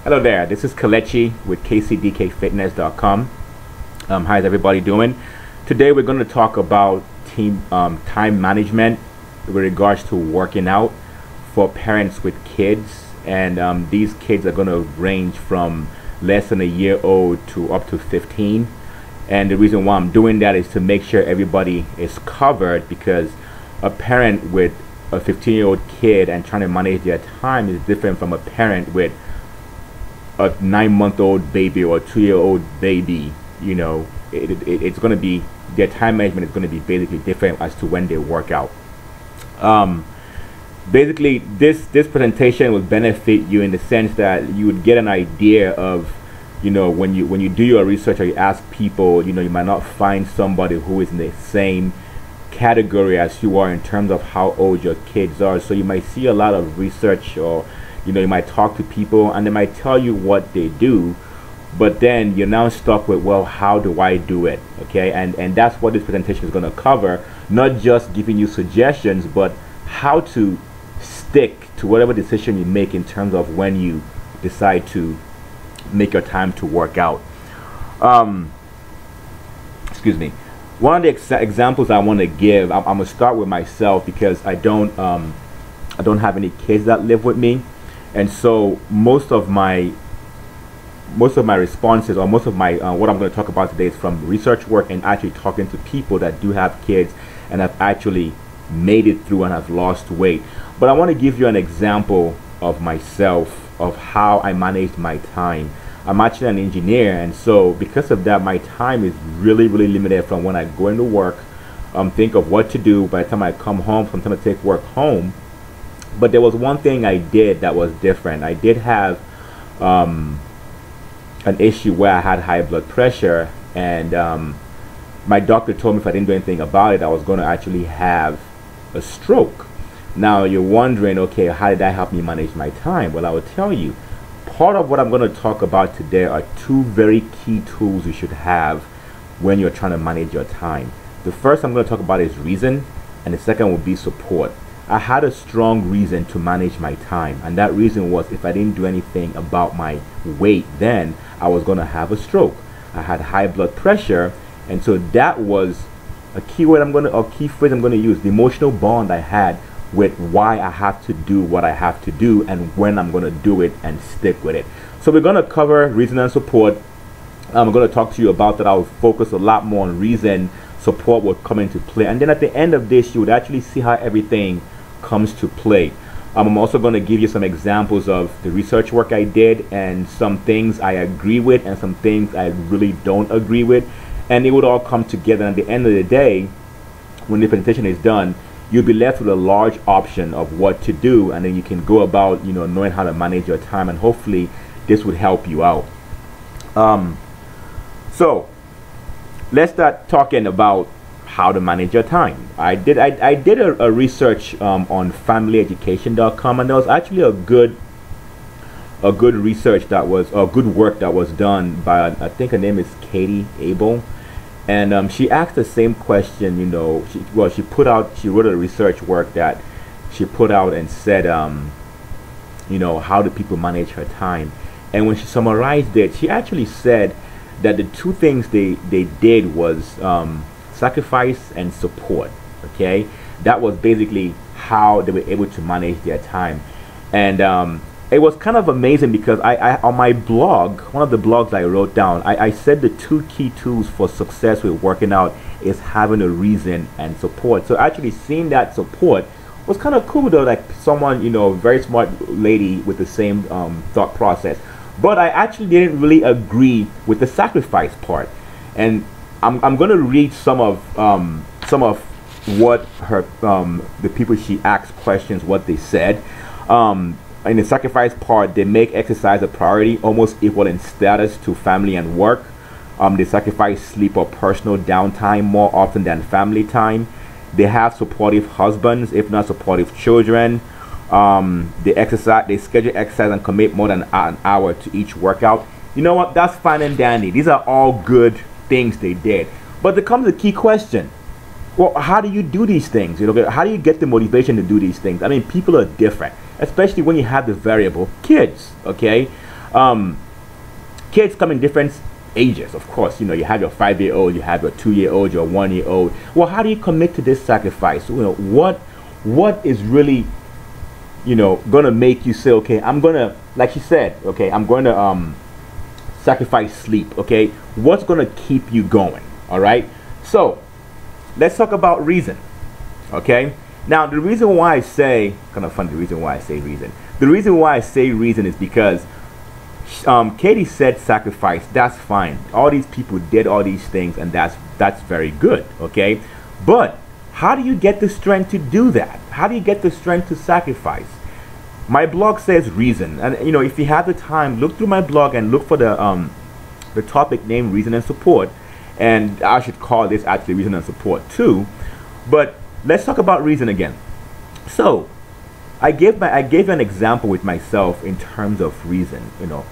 Hello there, this is Kalechi with KCDKFitness.com. How's everybody doing? Today we're going to talk about time management with regards to working out for parents with kids. And these kids are going to range from less than a year old to up to 15. And the reason why I'm doing that is to make sure everybody is covered, because a parent with a 15-year-old kid and trying to manage their time is different from a parent with a 9-month-old baby or a 2-year-old baby. You know, it's going to be, their time management is going to be basically different as to when they work out. Basically, this presentation will benefit you in the sense that you would get an idea of, you know, when you do your research or you ask people, you know, you might not find somebody who is in the same category as you are in terms of how old your kids are. So you might see a lot of research, or you know, you might talk to people and they might tell you what they do, but then you're now stuck with, well, how do I do it? Okay, and that's what this presentation is going to cover. Not just giving you suggestions, but how to stick to whatever decision you make in terms of when you decide to make your time to work out. Excuse me. One of the examples I want to give, I'm gonna start with myself, because I don't have any kids that live with me, and so most of my responses, or most of my what I'm going to talk about today, is from research work and actually talking to people that do have kids and have actually made it through and have lost weight. But I want to give you an example of myself, of how I managed my time. I'm actually an engineer, and so because of that, my time is really limited from when I go into work, think of what to do. By the time I come home, sometimes I take work home. But there was one thing I did that was different. I did have an issue where I had high blood pressure, and my doctor told me if I didn't do anything about it, I was going to actually have a stroke. Now you're wondering, okay, how did that help me manage my time? Well, I will tell you. Part of what I'm going to talk about today are two very key tools you should have when you're trying to manage your time. The first I'm going to talk about is reason, and the second will be support. I had a strong reason to manage my time, and that reason was if I didn't do anything about my weight, then I was going to have a stroke. I had high blood pressure, and so that was a key word key phrase I'm going to use, the emotional bond I had with why I have to do what I have to do and when I'm going to do it and stick with it. So we're going to cover reason and support. I'm going to talk to you about that. I'll focus a lot more on reason. Support will come into play, and then at the end of this you would actually see how everything comes to play. I'm also going to give you some examples of the research work I did, and some things I agree with and some things I really don't agree with, and it would all come together. And at the end of the day, when the presentation is done, you'll be left with a large option of what to do, and then you can go about, you know, knowing how to manage your time, and hopefully this would help you out. So let's start talking about how to manage your time. I did a research on familyeducation.com, and there was actually a good research that was good work that was done by, I think her name is Katie Abel. And she asked the same question, you know. She wrote a research work that she put out and said, you know, how do people manage her time? And when she summarized it, she actually said that the two things they did was sacrifice and support. Okay, that was basically how they were able to manage their time. And it was kind of amazing, because I on my blog, one of the blogs I wrote down, I said the two key tools for success with working out is having a reason and support. So actually seeing that support was kind of cool, though, like someone, you know, very smart lady with the same thought process. But I actually didn't really agree with the sacrifice part, and I'm going to read some of what her the people she asked questions, what they said. In the sacrifice part, they make exercise a priority, almost equal in status to family and work. They sacrifice sleep or personal downtime more often than family time. They have supportive husbands, if not supportive children. They schedule exercise and commit more than an hour to each workout. You know what? That's fine and dandy. These are all good things they did. But there comes a key question. Well, how do you do these things? You know, how do you get the motivation to do these things? I mean, people are different, especially when you have the variable kids. Okay, Kids come in different ages, of course. You know, you have your 5-year-old, you have your 2-year-old, your 1-year-old. Well, how do you commit to this sacrifice? You know, what is really, you know, gonna make you say, okay, I'm gonna, like she said, okay, I'm going to sacrifice sleep. Okay, what's gonna keep you going? All right, so let's talk about reason. Okay, now the reason why I say, kind of funny, the reason why I say reason. The reason why I say reason is because Katie said sacrifice. That's fine. All these people did all these things, and that's very good. Okay, but how do you get the strength to do that? How do you get the strength to sacrifice? My blog says reason, and you know, if you have the time, look through my blog and look for the topic name reason and support. And I should call this actually reason and support too. But let's talk about reason again. So I gave an example with myself in terms of reason, you know,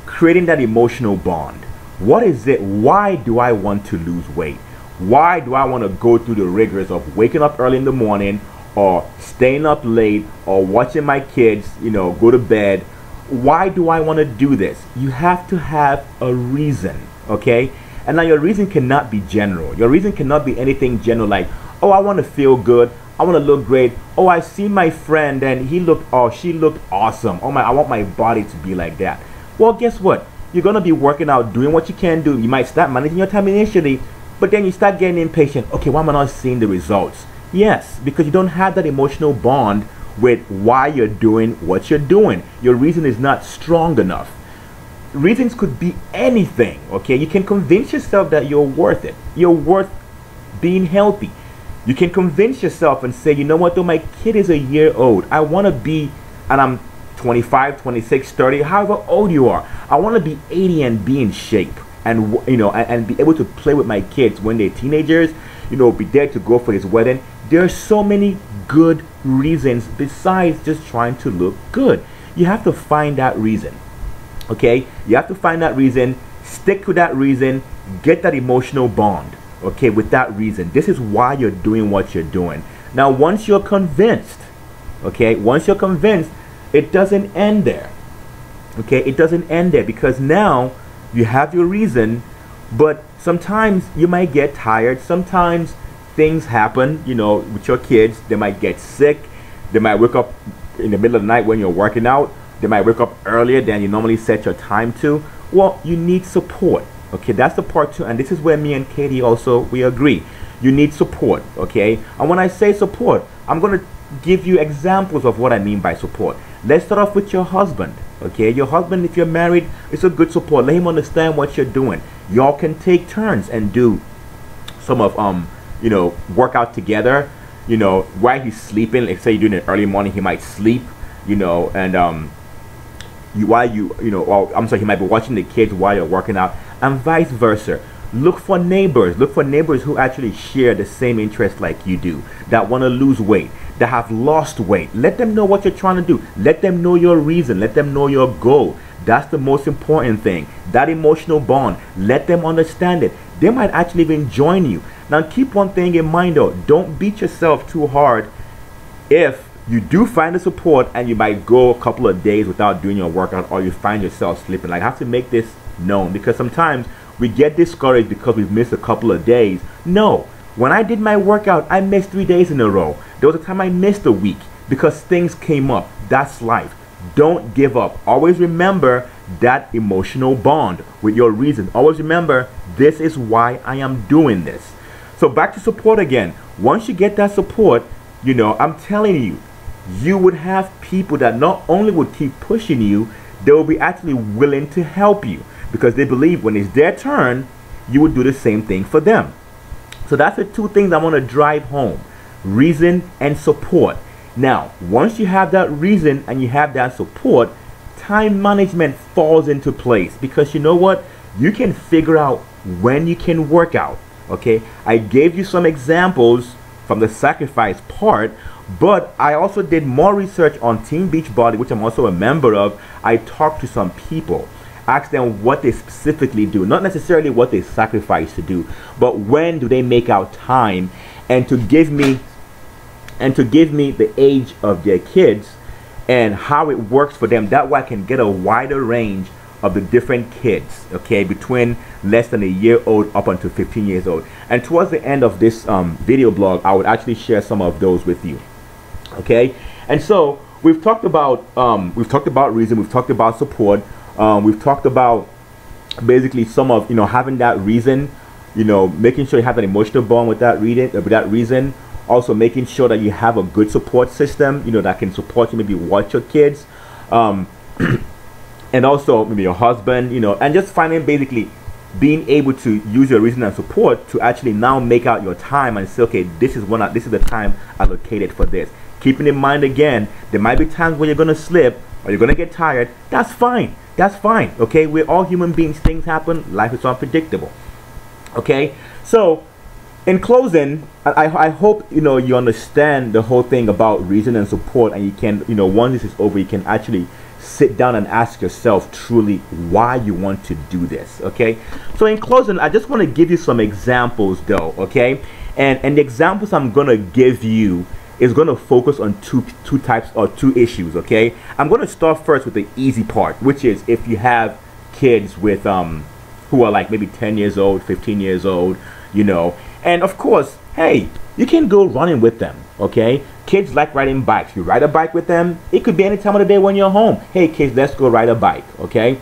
creating that emotional bond. What is it? Why do I want to lose weight? Why do I want to go through the rigors of waking up early in the morning, or staying up late, or watching my kids, you know, go to bed? Why do I want to do this? You have to have a reason, okay? And now your reason cannot be general. Your reason cannot be anything general like, oh, I want to feel good, I want to look great. Oh, I see my friend and she looked awesome. Oh my, I want my body to be like that. Well, guess what? You're going to be working out, doing what you can do. You might start managing your time initially, but then you start getting impatient. Okay, why am I not seeing the results? Yes, because you don't have that emotional bond with why you're doing what you're doing. Your reason is not strong enough. Reasons could be anything, okay? You can convince yourself that you're worth it. You're worth being healthy. You can convince yourself and say, you know what, though, my kid is a year old. I want to be, and I'm 25, 26, 30, however old you are. I want to be 80 and be in shape, and you know, and be able to play with my kids when they're teenagers, you know, be there to go for his wedding. There are so many good reasons besides just trying to look good. You have to find that reason, okay? You have to find that reason, stick to that reason, get that emotional bond, okay, with that reason. This is why you're doing what you're doing. Now, once you're convinced, okay, once you're convinced, it doesn't end there, okay? It doesn't end there, because now you have your reason, but sometimes you might get tired. Sometimes things happen, you know, with your kids. They might get sick. They might wake up in the middle of the night when you're working out. They might wake up earlier than you normally set your time to. Well, you need support, okay? That's the part two, and this is where me and Katie also, we agree. You need support, okay? And when I say support, I'm going to give you examples of what I mean by support. Let's start off with your husband, okay? Your husband, if you're married, it's a good support. Let him understand what you're doing. Y'all can take turns and do some of you know, work out together, you know, while he's sleeping. Like say you're doing it early morning, he might sleep, you know, and he might be watching the kids while you're working out, and vice versa. Look for neighbors who actually share the same interest like you do, that want to lose weight, that have lost weight. Let them know what you're trying to do. Let them know your reason. Let them know your goal. That's the most important thing. That emotional bond. Let them understand it. They might actually even join you. Now keep one thing in mind though. Don't beat yourself too hard if you do find the support and you might go a couple of days without doing your workout, or you find yourself slipping. Like, I have to make this known, because sometimes we get discouraged because we've missed a couple of days. No, when I did my workout, I missed 3 days in a row. There was a time I missed a week because things came up. That's life. Don't give up. Always remember that emotional bond with your reason. Always remember, this is why I am doing this. So back to support again. Once you get that support, you know, I'm telling you, you would have people that not only would keep pushing you, they will be actually willing to help you, because they believe when it's their turn, you would do the same thing for them. So that's the two things I want to drive home: reason and support. Now, once you have that reason and you have that support, time management falls into place, because you know what? You can figure out when you can work out, okay? I gave you some examples from the sacrifice part, but I also did more research on Team Beachbody, which I'm also a member of. I talked to some people, asked them what they specifically do, not necessarily what they sacrifice to do, but when do they make out time, and to give me the age of their kids and how it works for them. That way I can get a wider range of the different kids, okay, between less than a year old up until 15 years old. And towards the end of this video blog, I would actually share some of those with you, okay. And so we've talked about reason, we've talked about support, we've talked about basically some of, having that reason, making sure you have an emotional bond with that reason. Also making sure that you have a good support system, that can support you, maybe watch your kids, and also maybe your husband, and just finding basically being able to use your reason and support to actually now make out your time and say, okay, this is the time allocated for this. Keeping in mind again, there might be times where you're gonna slip or you're gonna get tired. That's fine. That's fine. Okay, we're all human beings. Things happen. Life is unpredictable. Okay, so in closing, I hope you understand the whole thing about reason and support, and you can once this is over, you can actually sit down and ask yourself truly why you want to do this. Okay, so in closing, I just want to give you some examples though. Okay, and the examples I'm gonna give you is going to focus on two types or two issues. Okay, I'm going to start first with the easy part, which is if you have kids with who are like maybe 10 years old, 15 years old, and of course, hey, you can go running with them. Okay, kids like riding bikes. You ride a bike with them. It could be any time of the day when you're home. Hey kids, let's go ride a bike. Okay,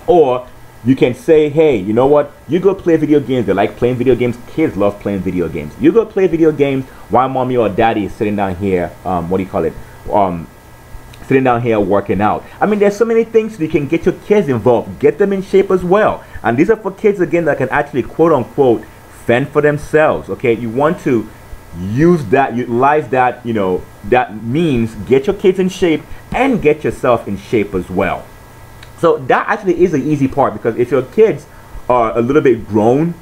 or you can say, hey, you know what? You go play video games. They like playing video games. Kids love playing video games. You go play video games while mommy or daddy is sitting down here, sitting down here working out. I mean, there's so many things you can get your kids involved. Get them in shape as well. And these are for kids, again, that can actually, quote unquote, fend for themselves. Okay, you want to utilize that, that means get your kids in shape and get yourself in shape as well. So that actually is the easy part, because if your kids are a little bit grown,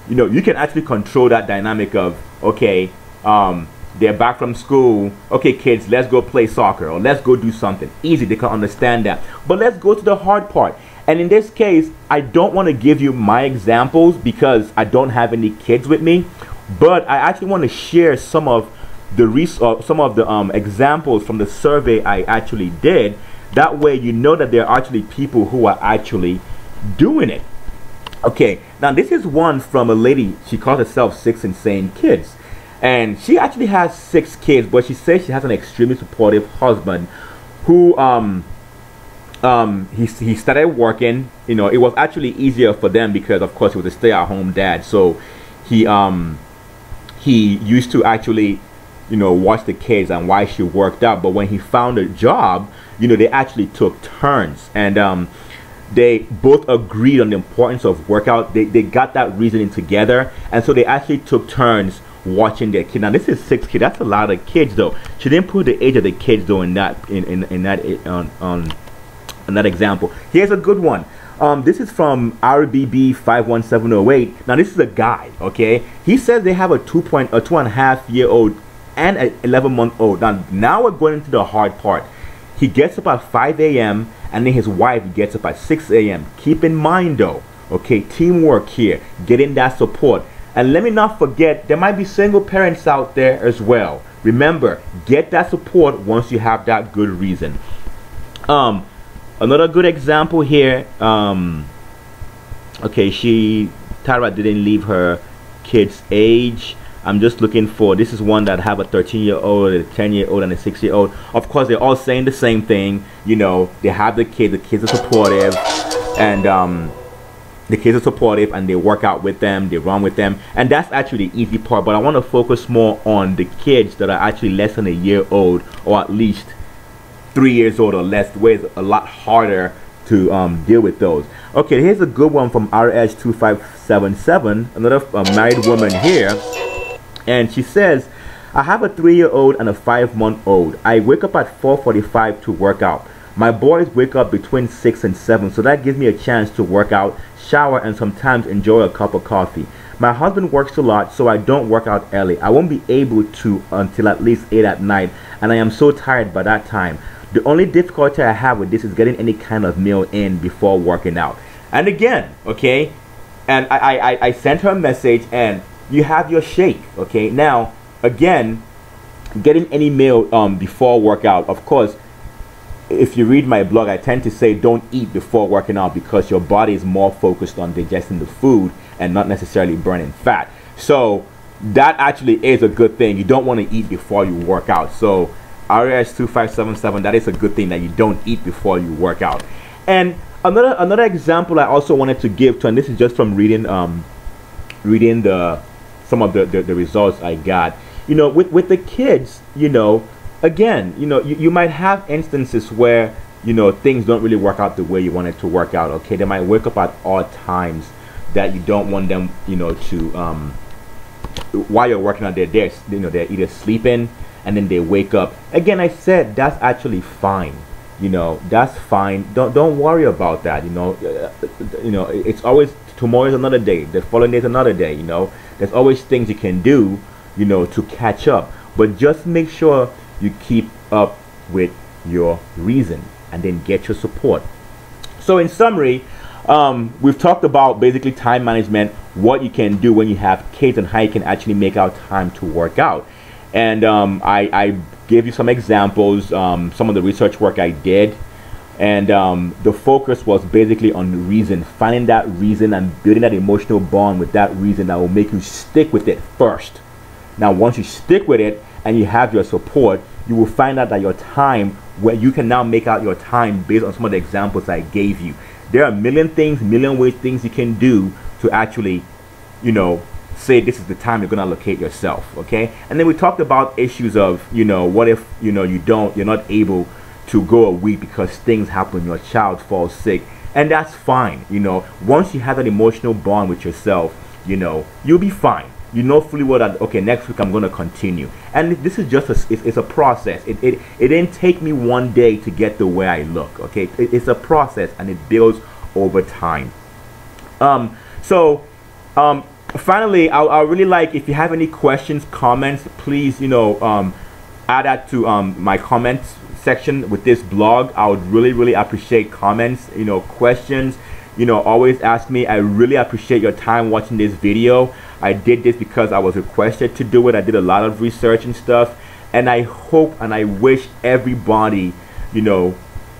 you can actually control that dynamic of, okay, they're back from school. Okay, kids, let's go play soccer or let's go do something. Easy, they can understand that. But let's go to the hard part. And in this case, I don't want to give you my examples because I don't have any kids with me. But I actually want to share some of the examples from the survey I actually did. That way you know that there are actually people who are actually doing it. Okay, now this is one from a lady. She calls herself 6 Insane Kids. And she actually has 6 kids, but she says she has an extremely supportive husband who he started working. It was actually easier for them because of course he was a stay-at-home dad. So he used to actually watch the kids and while she worked out. But when he found a job, they actually took turns, and they both agreed on the importance of workout. They got that reasoning together, and so they actually took turns watching their kid. Now this is 6 kids. That's a lot of kids though. She didn't put the age of the kids though in that example. Here's a good one. This is from RBB 51708. Now this is a guy. Okay, he says they have a 2.5-year-old and an 11-month-old. Now we're going into the hard part. He gets up at 5 a.m. and then his wife gets up at 6 a.m. Keep in mind though, okay, teamwork here, getting that support. And let me not forget, there might be single parents out there as well. Remember, get that support once you have that good reason. Another good example here, okay, Tara didn't leave her kid's age. I'm just looking for, this is one that have a 13-year-old, a 10-year-old, and a 6-year-old. Of course, they're all saying the same thing. They have the kids are supportive, and the kids are supportive, and they work out with them, they run with them, and that's actually the easy part. But I want to focus more on the kids that are actually less than a year old, or at least 3 years old or less, where it's a lot harder to deal with those. Okay, here's a good one from RS2577, another married woman here. And she says, I have a 3-year-old and a 5-month-old. I wake up at 4:45 to work out. My boys wake up between 6 and 7, so that gives me a chance to work out, shower, and sometimes enjoy a cup of coffee. My husband works a lot, so I don't work out early. I won't be able to until at least 8 at night, and I am so tired by that time. The only difficulty I have with this is getting any kind of meal in before working out. And again, okay, and I sent her a message, and you have your shake. Okay, now again, getting any meal before workout, of course, if you read my blog, I tend to say don't eat before working out because your body is more focused on digesting the food and not necessarily burning fat. So that actually is a good thing. You don't want to eat before you work out. So RS 2577, that is a good thing that you don't eat before you work out. And another example I also wanted to give to, and this is just from reading some of the results I got. You know, with the kids, you know, again, you know, you might have instances where, you know, things don't really work out the way you want it to work out. Okay, they might wake up at odd times that you don't want them, you know, to while you're working out, they're either sleeping and then they wake up. Again, I said that's actually fine. You know, that's fine. Don't worry about that. You know, it's always, tomorrow is another day. The following day is another day. You know, there's always things you can do, you know, to catch up. But just make sure you keep up with your reason and then get your support. So in summary, we've talked about basically time management, what you can do when you have kids and how you can actually make out time to work out. And I gave you some examples, some of the research work I did, and the focus was basically on the reason, finding that reason and building that emotional bond with that reason that will make you stick with it first. Now once you stick with it and you have your support, you will find out that your time, where you can now make out your time based on some of the examples I gave you. There are a million things you can do to actually, you know, say this is the time you're going to allocate yourself. Okay, and then we talked about issues of, you know, what if, you know, you're not able to go a week because things happen, your child falls sick, and that's fine. You know, once you have that emotional bond with yourself, you know, you'll be fine. You know fully well that, okay, next week I'm going to continue. And this is just it's a process. It didn't take me one day to get the way I look. Okay, it's a process and it builds over time. Finally, I really like, if you have any questions, comments, please, you know, add that to my comments section with this blog. I would really appreciate comments, you know, questions. You know, always ask me. I really appreciate your time watching this video. I did this because I was requested to do it. I did a lot of research and stuff, and I hope and I wish everybody, you know,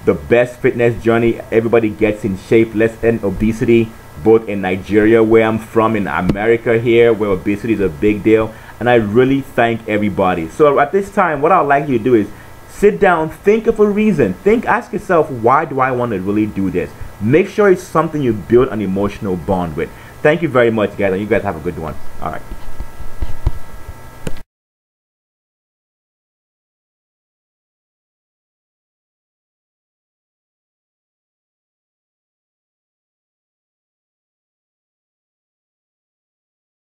the best fitness journey. Everybody gets in shape. Let's end obesity, both in Nigeria, where I'm from, in America here, where obesity is a big deal. And I really thank everybody. So at this time, what I'd like you to do is sit down, think of a reason. Ask yourself, why do I want to really do this? Make sure it's something you build an emotional bond with. Thank you very much, guys, and you guys have a good one. All right.